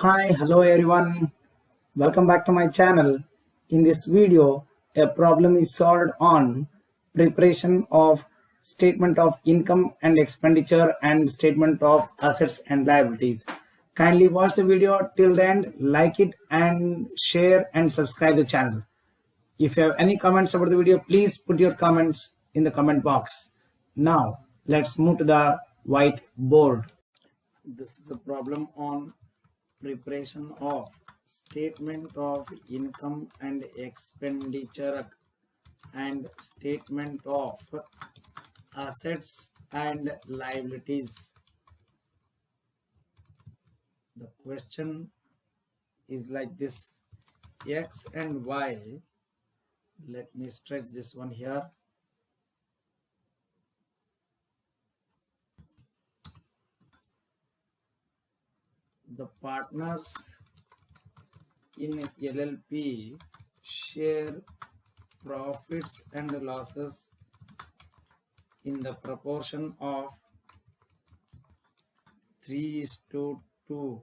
Hi, hello everyone. Welcome back to my channel. In this video, a problem is solved on preparation of statement of income and expenditure and statement of assets and liabilities. Kindly watch the video till the end, like it and share and subscribe the channel. If you have any comments about the video, please put your comments in the comment box. Now, let's move to the whiteboard. This is a problem on preparation of statement of income and expenditure and statement of assets and liabilities. The question is like this: X and Y. Let me stretch this one here. The partners in LLP share profits and losses in the proportion of 3:2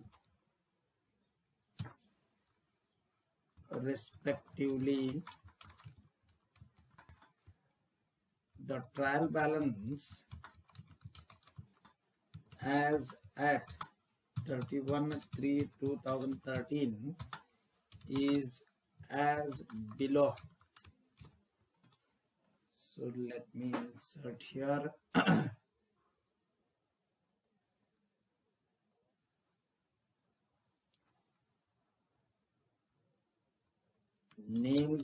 respectively. The trial balance as at 31/3/2013 is as below. So let me insert here. Name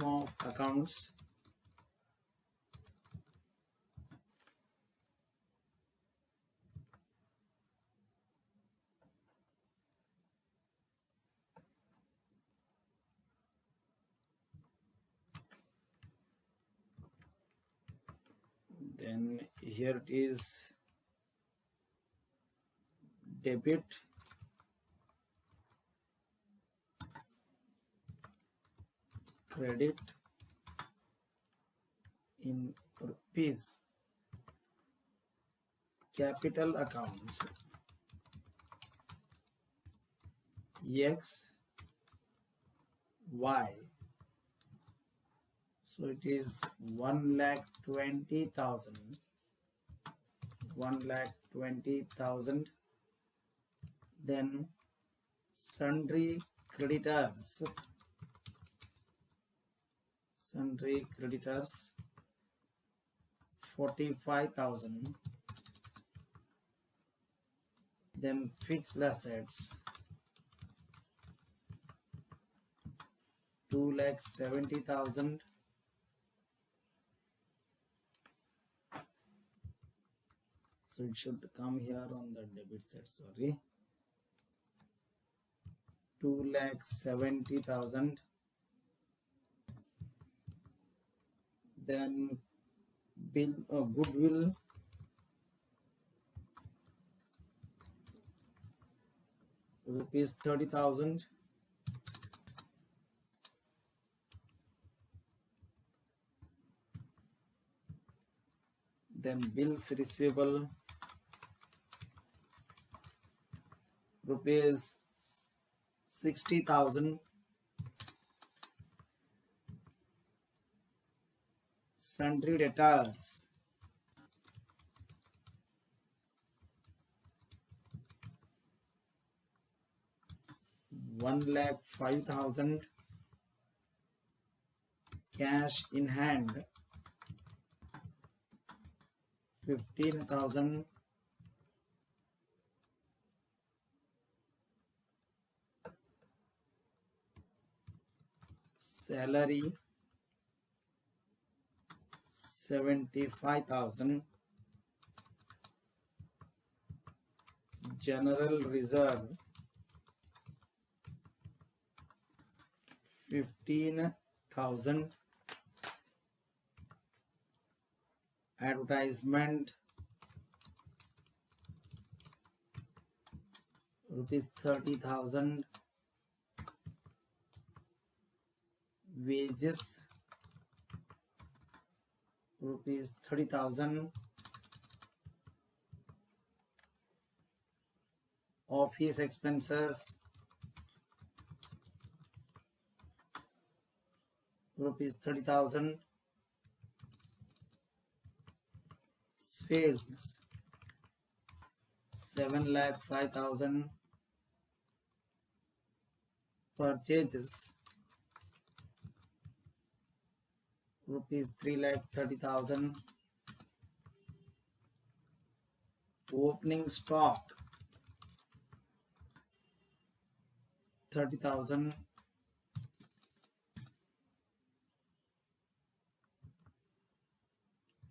of accounts, then here it is debit, credit in rupees, capital accounts X, Y. So it is 1,20,000. 1,20,000. Then sundry creditors. 45,000. Then fixed assets 2,70,000. So it should come here on the debit side, sorry. 2,70,000. Then goodwill rupees 30,000. Then bills receivable rupees 60,000. Sundry debtors 1,05,000. Cash in hand 15,000. Salary 75,000. General reserve 15,000. Advertisement rupees 30,000. Wages rupees 30,000. office expenses rupees 30,000, sales 7,05,000, purchases rupees 3,30,000, opening stock 30,000,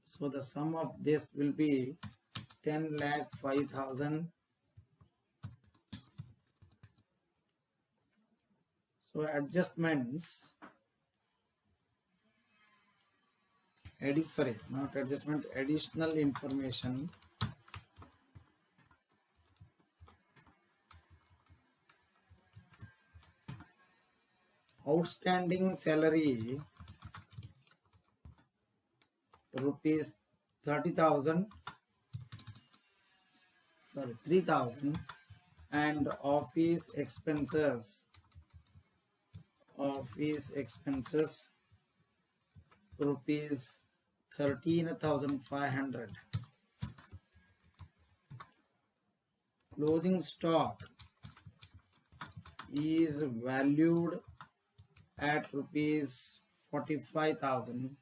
so the sum of this will be 10,05,000. So adjustments, additional information. Outstanding salary rupees 30,000, 3,000, and office expenses rupees 13,500. Clothing stock is valued at rupees 45,000.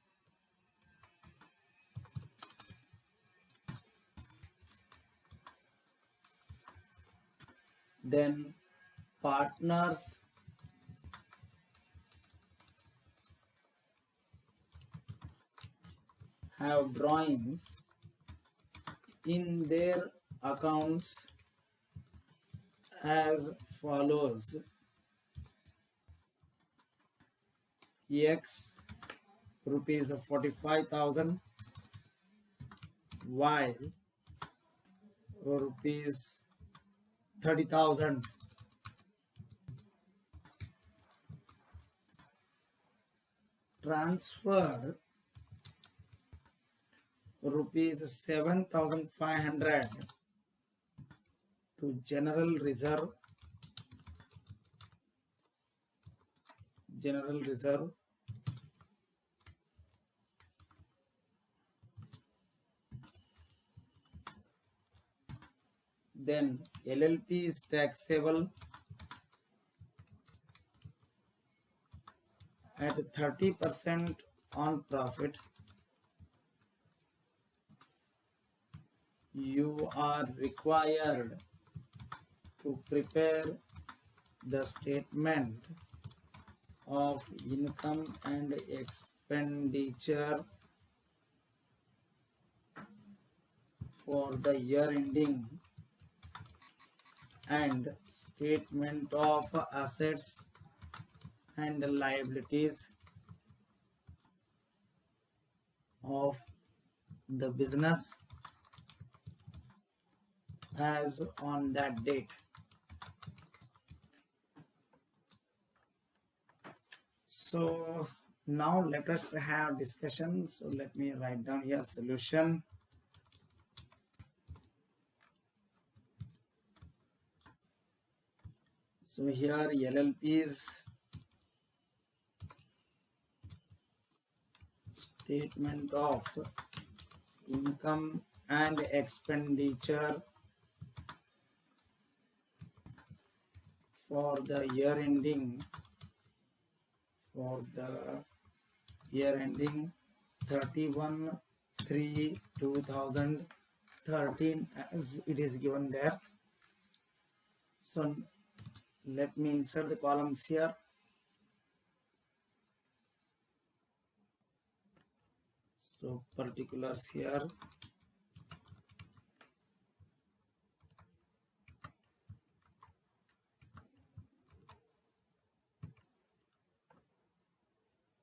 Then partners have drawings in their accounts as follows: X rupees 45,000, Y rupees 30,000. Transfer rupees 7,500 to general reserve. Then LLP is taxable at 30% on profit. You are required to prepare the statement of income and expenditure for the year ending and statement of assets and liabilities of the business as on that date. So now let us have discussion. So let me write down here solution. So here LLP's statement of income and expenditure for the year ending 31/3/2013 as it is given there. So let me insert the columns here. So particulars here.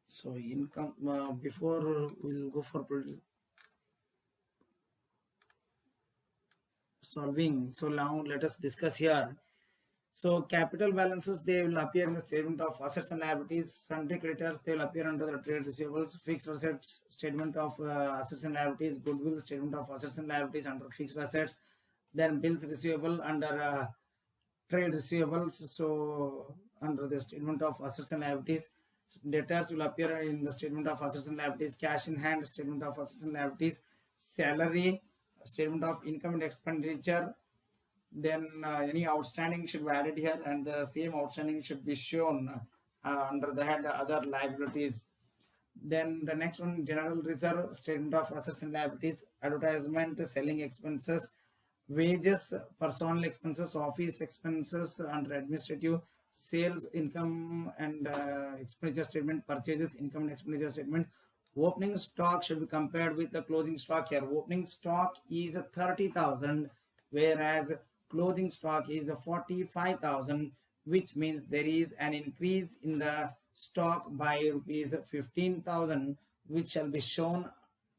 So income, before we'll go for solving. So now let us discuss here. So capital balances, they will appear in the statement of assets and liabilities. Sundry creditors, they will appear under the trade receivables. Fixed assets, statement of assets and liabilities. Goodwill, statement of assets and liabilities under fixed assets. Then bills receivable under trade receivables. So under the statement of assets and liabilities, debtors will appear in the statement of assets and liabilities. Cash in hand, statement of assets and liabilities. Salary, statement of income and expenditure. Then any outstanding should be added here, and the same outstanding should be shown under the head other liabilities. Then the next one, general reserve, statement of assets and liabilities. Advertisement, selling expenses, wages, personal expenses, office expenses under administrative, sales, income and expenditure statement, purchases, income and expenditure statement. Opening stock should be compared with the closing stock. Here opening stock is 30,000, whereas closing stock is 45,000, which means there is an increase in the stock by rupees 15,000, which shall be shown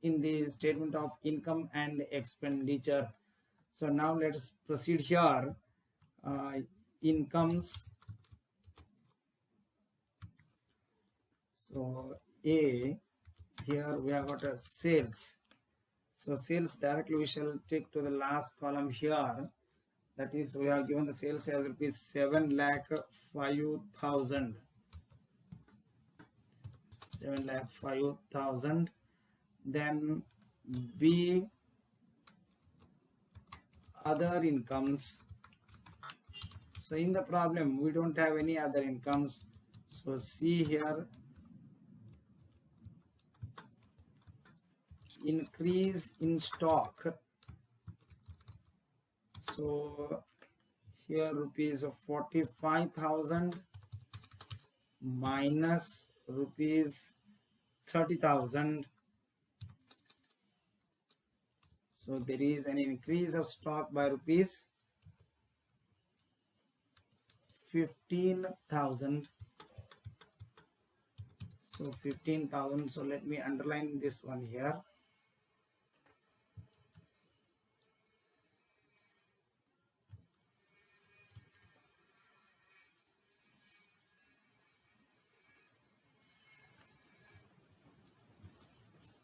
in the statement of income and expenditure. So now let's proceed here. Incomes. So A, here we have got a sales. So sales directly we shall take to the last column here. That is, we have given the sales as rupees 7,05,000. 7,05,000. Then B, other incomes. So in the problem we don't have any other incomes. So see here, increase in stock. So here rupees 45,000 minus rupees 30,000. So there is an increase of stock by rupees 15,000. So 15,000. So let me underline this one here.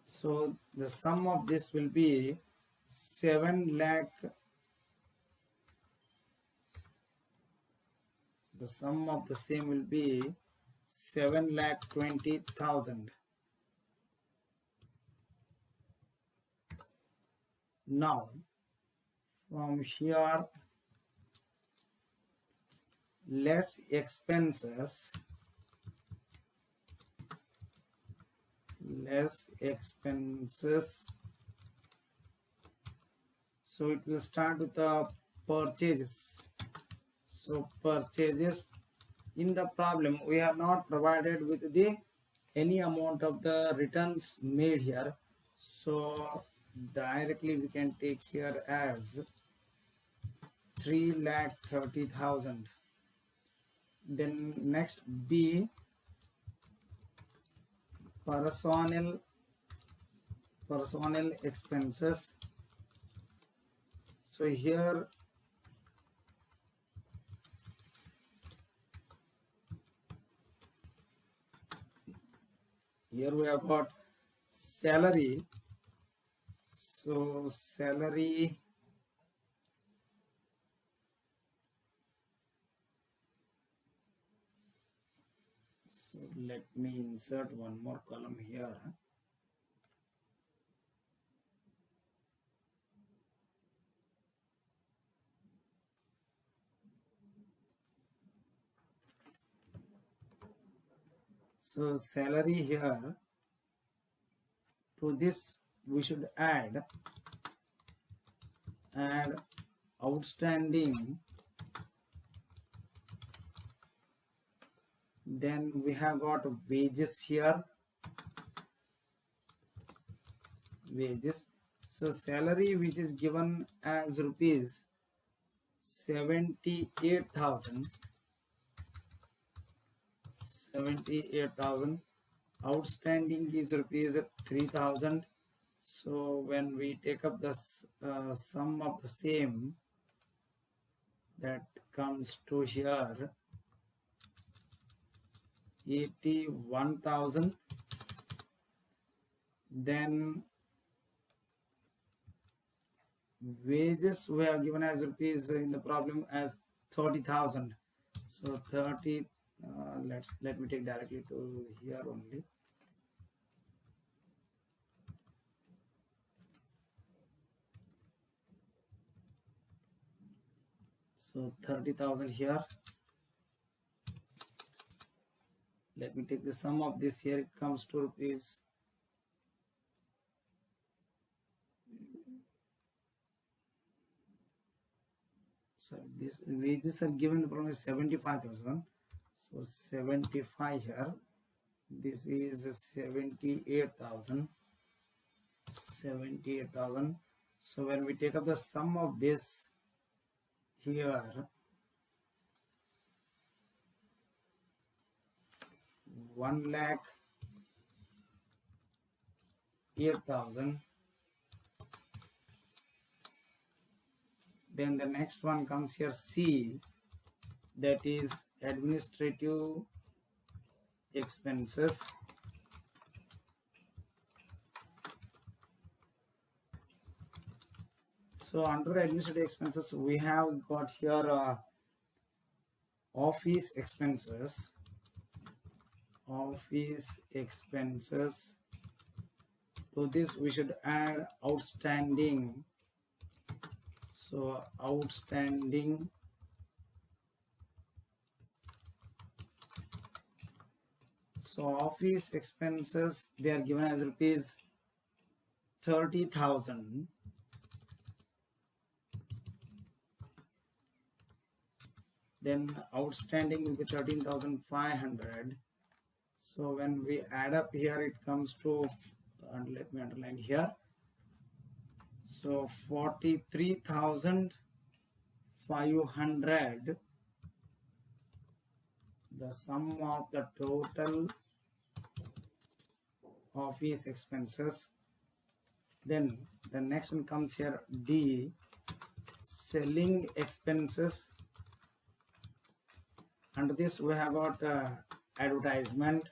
So the sum of this will be 7 lakh. The sum of the same will be 7,20,000. Now from here, less expenses. So it will start with the purchases. So purchases, in the problem we have not provided with the any amount of the returns made here. So directly we can take here as 3,30,000. Then next B, personnel expenses. So here we have got salary. So salary, so let me insert one more column here. So salary here, to this we should add outstanding. Then we have got wages here. Wages. So salary which is given as rupees 78,000. 78,000. Outstanding is rupees 3,000. So when we take up the sum of the same, that comes to here 81,000. Then wages we have given as rupees in the problem as 30,000. So 30, let me take directly to here only. So 30,000 here. Let me take the sum of this here. It comes to rupees. So this wages are given from 75,000. So 75 here. This is 78,000. 78,000. So when we take up the sum of this here, 1,08,000. Then the next one comes here C, that is administrative expenses. So under the administrative expenses, we have got here office expenses. Office expenses. To this we should add outstanding. So outstanding. So office expenses, they are given as rupees 30,000. Then outstanding will be 13,500. So when we add up here, it comes to, and let me underline here. So 43,500. The sum of the total office expenses. Then the next one comes here D, selling expenses. Under this we have got advertisement.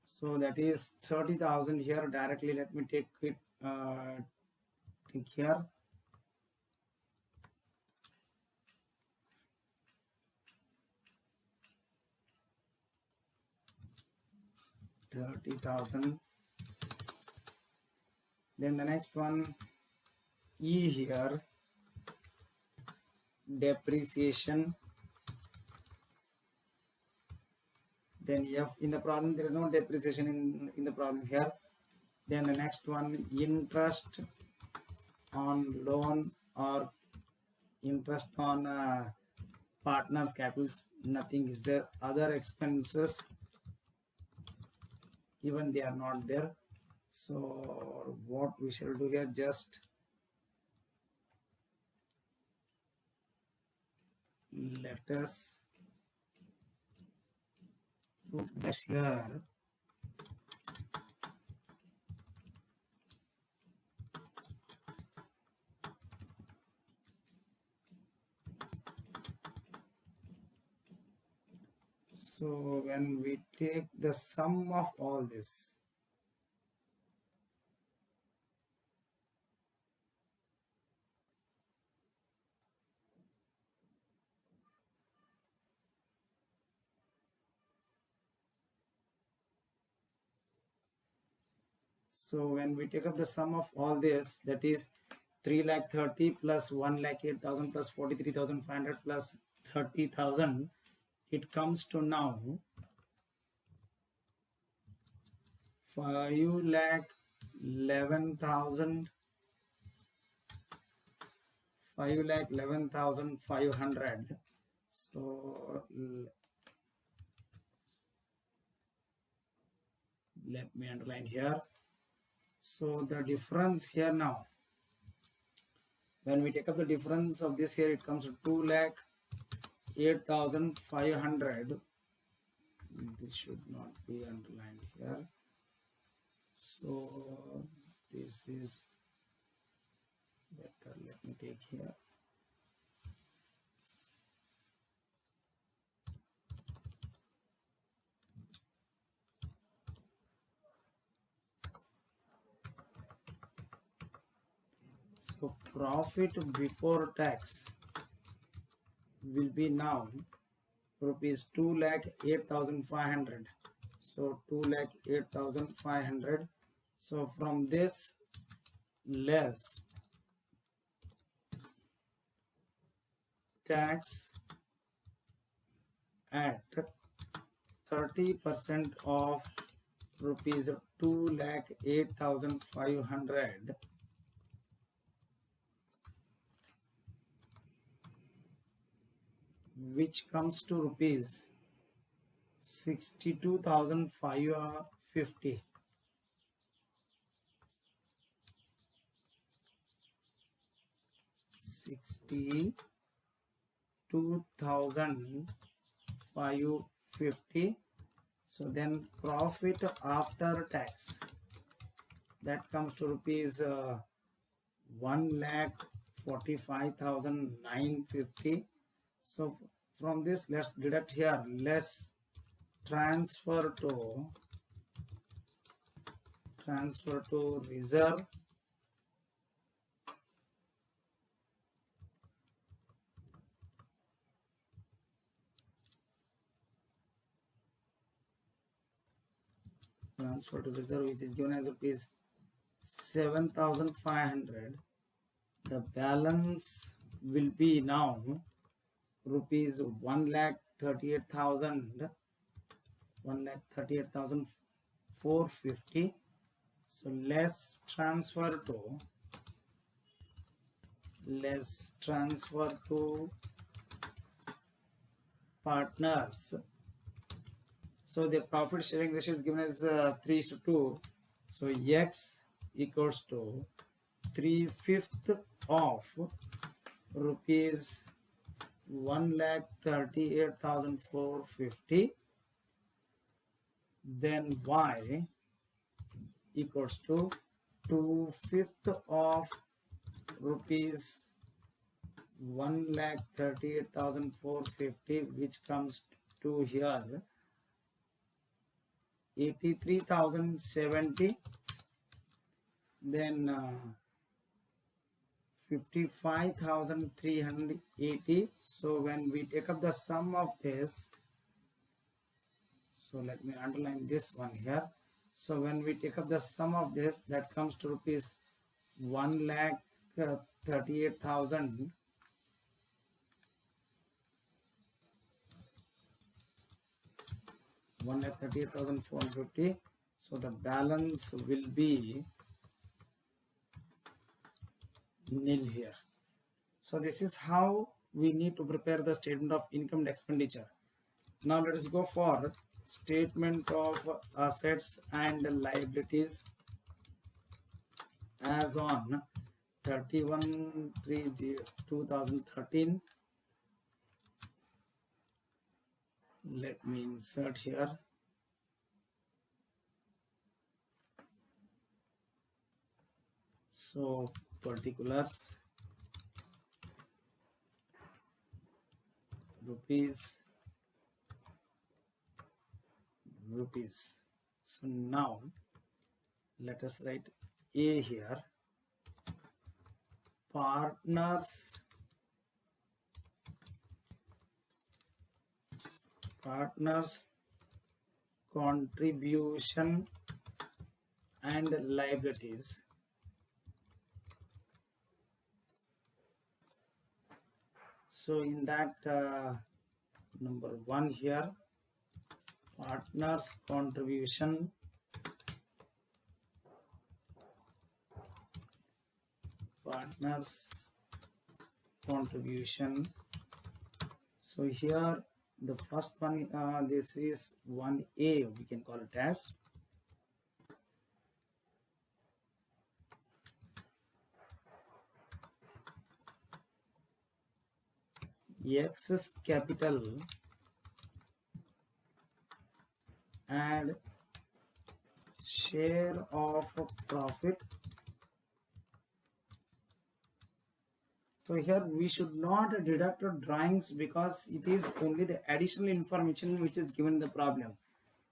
So that is 30,000 here. Directly let me take it here. $30,000. Then the next one E here, depreciation. Then F, in the problem there is no depreciation in the problem here. Then the next one, interest on loan or interest on partners capitals, nothing is there. Other expenses, even they are not there. So what we shall do here, just let us put this here. So when we take the sum of all this, so when we take up the sum of all this, that is 3,30,000 plus 1,08,000 plus 43,500 plus 30,000, it comes to now 5,11,000, 5,11,500. So let me underline here. So the difference here now, when we take up the difference of this here, it comes to 2,08,500. This should not be underlined here. So this is better. Let me take here. So profit before tax will be now rupees 2,08,500. So 2,08,500. So from this less tax at 30% of rupees 2,08,500, which comes to rupees 62,550. $62,550. So then profit after tax, that comes to rupees 1,45,950. So from this, let's deduct here less transfer to reserve, which is given as rupees 7,500. The balance will be now rupees 1,38,450. So less transfer to partners. So the profit sharing ratio is given as 3:2. So X equals to 3/5 of rupees 1,38,450. Then Y equals to 2/5 of rupees 1,38,450, which comes to here 83,070. Then 55,380. So when we take up the sum of this, so let me underline this one here. So when we take up the sum of this, that comes to rupees 1,38,000. $1,38,450. So the balance will be nil here. So this is how we need to prepare the statement of income and expenditure. Now let us go for statement of assets and liabilities as on 31/3/2013. Let me insert here. So particulars, rupees. So now let us write A here. Partners contribution and liabilities. So in that number 1 here, partners contribution So here the first one, this is 1A, we can call it as. Excess capital and share of profit. So here we should not deduct drawings because it is only the additional information which is given in the problem.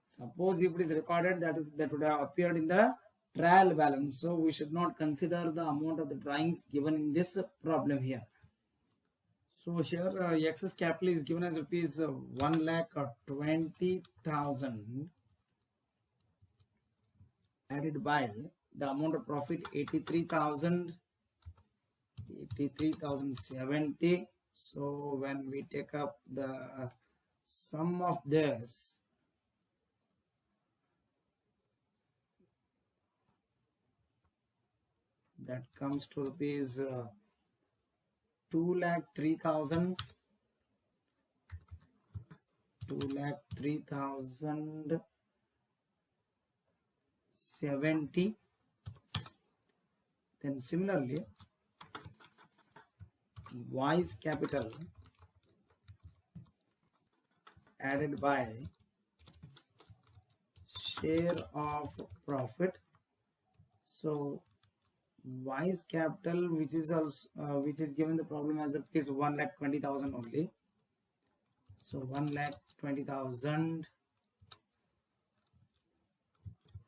Suppose if it is recorded, that would have appeared in the trial balance, so we should not consider the amount of the drawings given in this problem here. So here excess capital is given as rupees 1,20,000 added by the amount of profit 83,070. So when we take up the sum of this, that comes to rupees 2,03,000, 2,03,070. Then similarly, wise capital added by share of profit. So wise capital, which is also which is given the problem as is 1,20,000 only. So 1,20,000.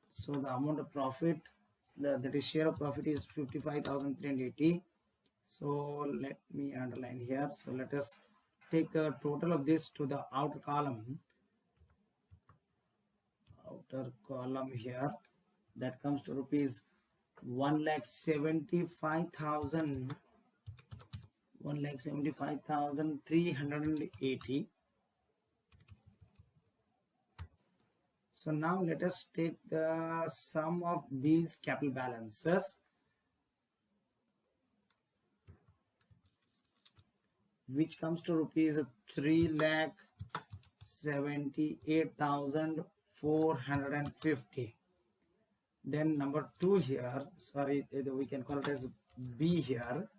So the amount of profit, that is share of profit, is 55,380. So let me underline here. So let us take the total of this to the outer column. Outer column here, that comes to rupees 1,75,000, 1,75,380. So now let us take the sum of these capital balances, which comes to rupees 3,78,450. Then number 2 here, sorry, we can call it as B here,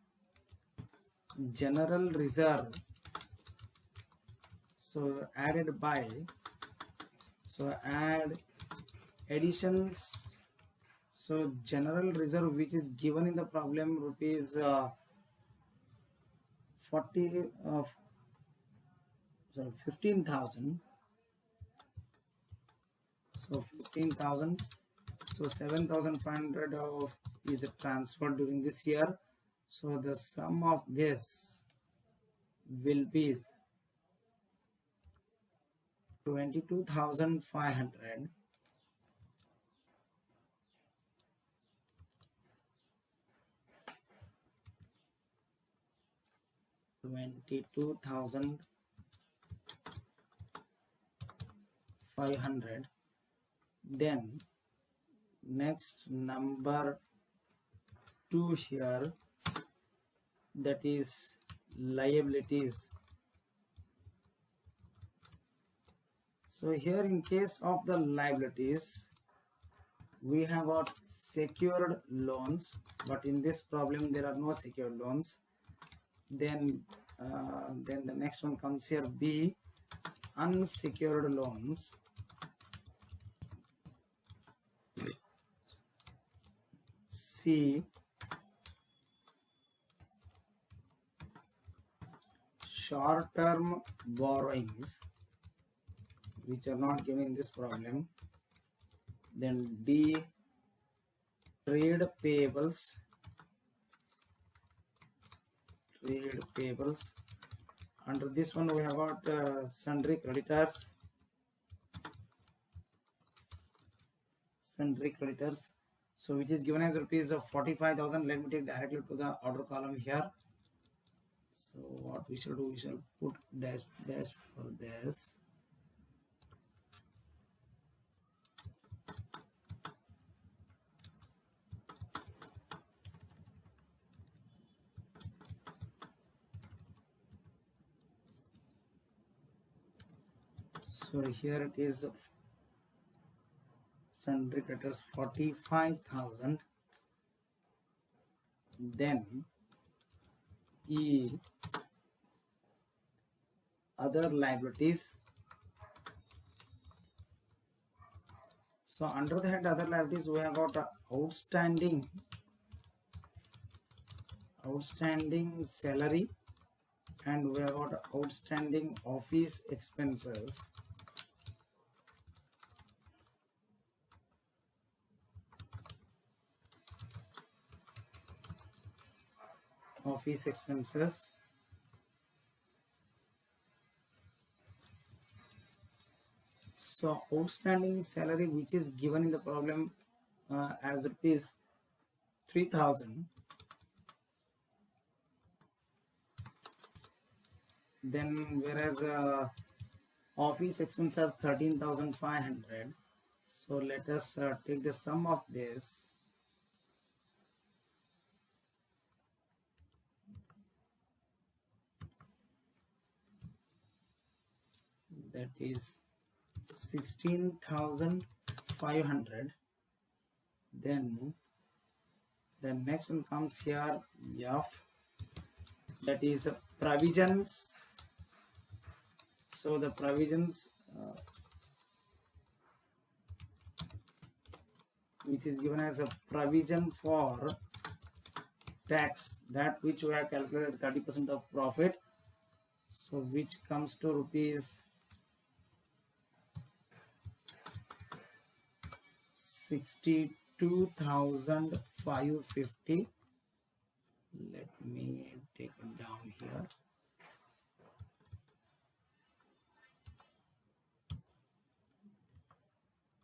general reserve. So added by, so add additions. So general reserve, which is given in the problem, rupees 15,000. So 15,000. So 7,500 of is transferred during this year. So the sum of this will be 22,500. Then next number 2 here, that is liabilities. So here in case of the liabilities, we have got secured loans, but in this problem there are no secured loans. Then the next one comes here, B, unsecured loans. C, short-term borrowings, which are not given in this problem. Then D, trade payables. Under this one we have got sundry creditors. So which is given as rupees of 45,000. Let me take directly to the order column here. So what we shall do, we shall put dash for this. So here it is sundry creditors 45,000. Then E, other liabilities. So under the head other liabilities, we have got outstanding salary, and we have got outstanding office expenses. office expenses. So outstanding salary which is given in the problem as rupees 3000, then whereas office expenses are 13,500. So let us take the sum of this. That is 16,500. Then the next one comes here, F, that is provisions. So the provisions which is given as a provision for tax, that which we have calculated 30% of profit, so which comes to rupees 62,550. Let me take it down here.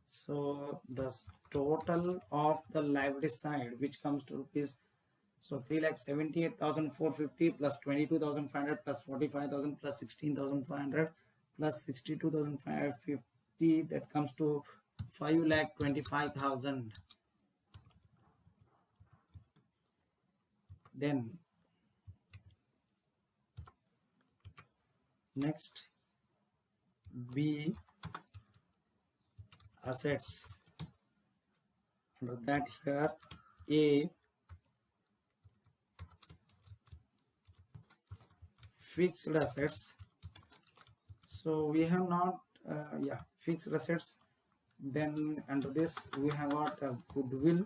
So the total of the liability side which comes to rupees, so 3,78,450 plus 22,500 plus 45,000 plus 16,500 plus 62,550, that comes to 5,25,000. Then next, B, assets. Under that here, A, fixed assets. So we have not fixed assets. Then under this we have got goodwill.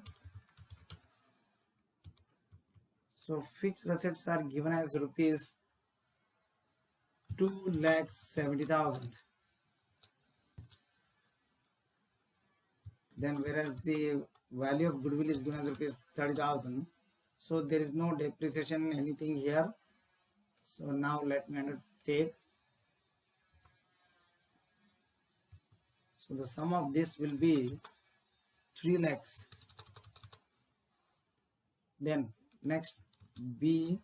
So fixed assets are given as rupees 2,70,000. Then whereas the value of goodwill is given as rupees 30,000. So there is no depreciation anything here. So now let me undertake. So the sum of this will be 3 lakhs. Then next, B,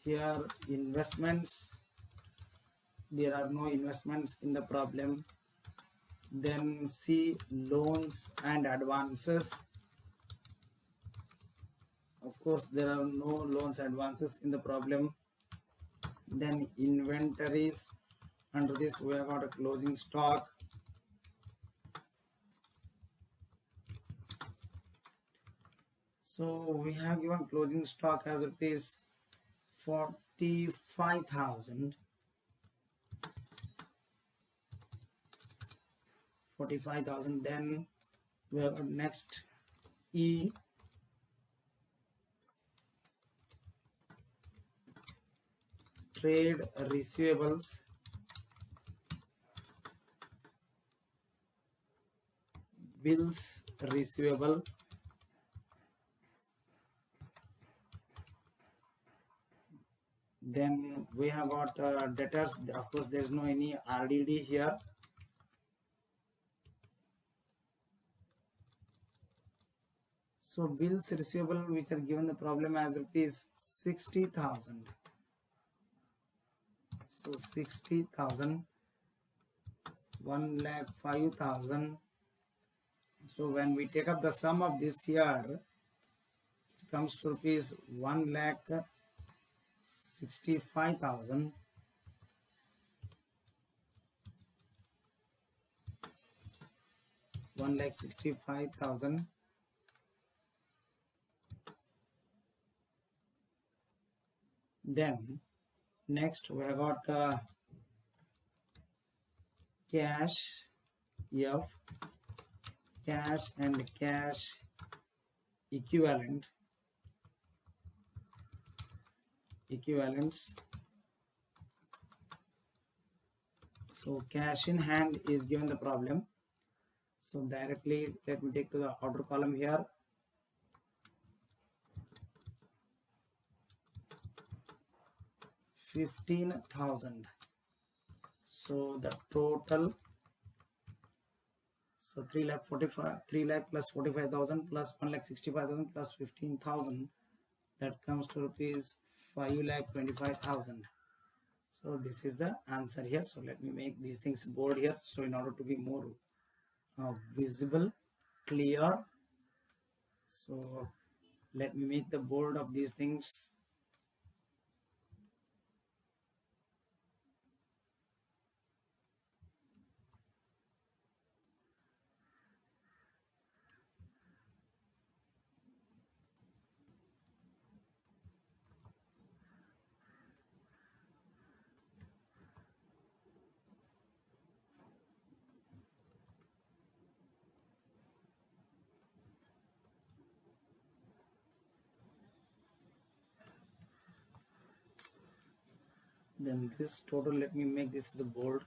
here investments. There are no investments in the problem. Then C, loans and advances. Of course there are no loans advances in the problem. Then inventories. Under this we have got a closing stock. So we have given closing stock as rupees 45,000. 45,000. Then we have next, E, trade receivables. Bills receivable. Then we have got debtors. Of course there is no any RDD here. So bills receivable which are given the problem as rupees 60,000. So 60,000, 1,05,000. So when we take up the sum of this here, it comes to rupees 1,65,000. Then next we have got cash, F, cash and cash equivalents. So cash in hand is given the problem. So directly let me take to the outer column here. 15,000. So the total, so 3 lakh plus 45,000 plus 1,65,000 plus 15,000, that comes to rupees 5,25,000. So this is the answer here. So let me make these things bold here, so in order to be more visible, clear. So let me make the bold of these things. Then this total, let me make this as a bold.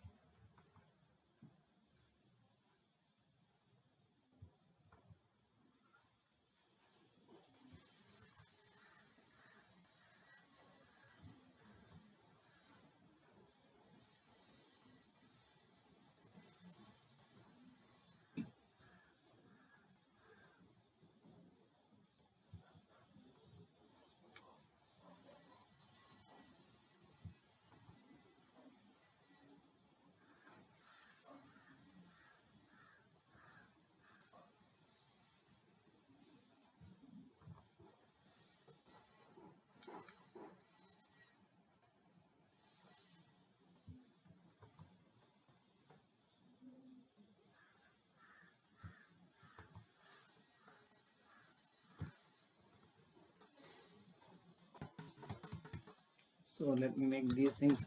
So let me make these things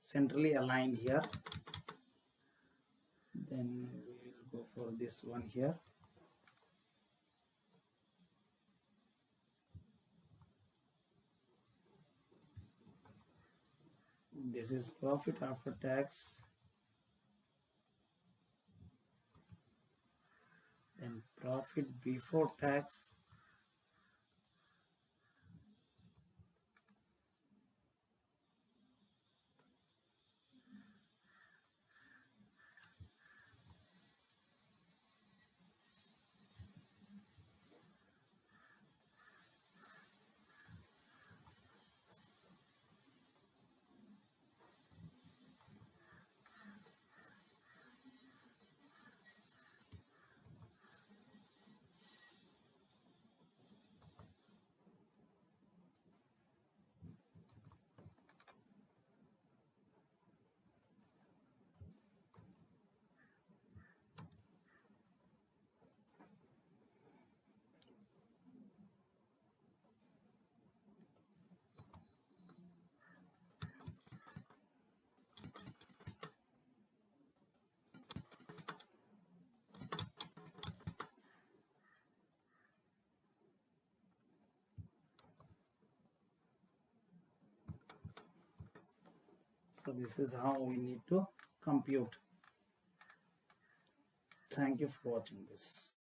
centrally aligned here. Then we will go for this one here. This is profit after tax, then profit before tax, so this is how we need to compute. Thank you for watching this.